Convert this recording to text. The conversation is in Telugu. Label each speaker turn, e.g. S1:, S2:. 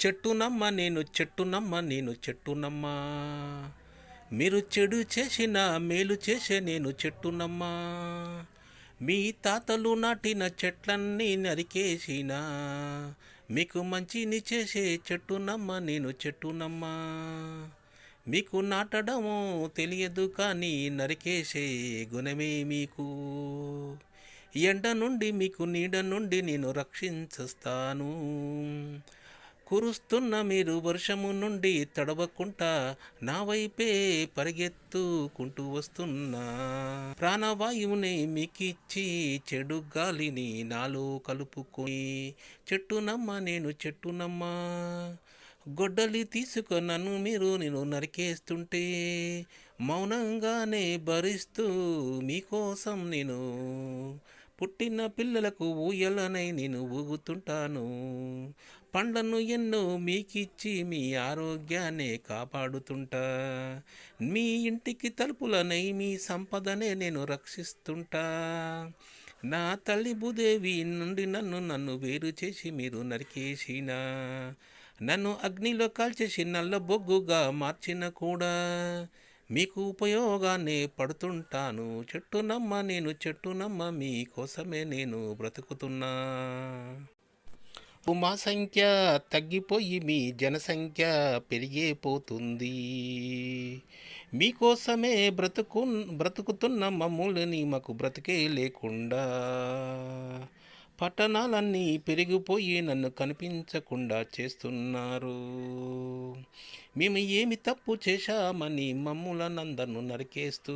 S1: చెట్టునమ్మ నేను చెట్టునమ్మ నేను చెట్టునమ్మ, మీరు చెడు చేసిన మేలు చేసే నేను చెట్టునమ్మ. మీ తాతలు నాటిన చెట్లన్నీ నరికేసిన, మీకు మంచిని చేసే చెట్టునమ్మ నేను చెట్టునమ్మ. మీకు నాటడము తెలియదు కానీ నరికేసే గుణమే మీకు. ఎండ నుండి మీకు నీడ నుండి నేను రక్షించుస్తాను. కురుస్తున్న మీరు వర్షము నుండి తడవకుండా నా వైపే పరిగెత్తుకుంటూ వస్తున్నా. ప్రాణవాయువుని మీకిచ్చి చెడు గాలిని నాలో కలుపుకొని చెట్టునమ్మ నేను చెట్టునమ్మ. గొడ్డలి తీసుకొనను నేను నరికేస్తుంటే మౌనంగానే భరిస్తూ మీకోసం నేను పుట్టిన పిల్లలకు ఊయలనై నేను ఊగుతుంటాను. పండ్లను ఎన్నో మీకిచ్చి మీ ఆరోగ్యాన్ని కాపాడుతుంటా. మీ ఇంటికి తలుపులనై మీ సంపదనే నేను రక్షిస్తుంటా. నా తల్లి భూదేవి నుండి నన్ను వేరు చేసి మీరు నరికేసిన, నన్ను అగ్నిలో కాల్చేసి నల్ల బొగ్గుగా మార్చిన కూడా మీకు ఉపయోగాన్ని పడుతుంటాను. చెట్టునమ్మ నేను చెట్టునమ్మ, మీకోసమే నేను బ్రతుకుతున్నా. మా సంఖ్య తగ్గిపోయి మీ జనసంఖ్య పెరిగిపోతుంది. మీకోసమే బ్రతుకుతున్న మమ్ములని మాకు బ్రతికే లేకుండా పట్టణాలన్నీ పెరిగిపోయి నన్ను కనిపించకుండా చేస్తున్నారు. మేము ఏమి తప్పు చేశామని మమ్ములనందరిని నరికేస్తూ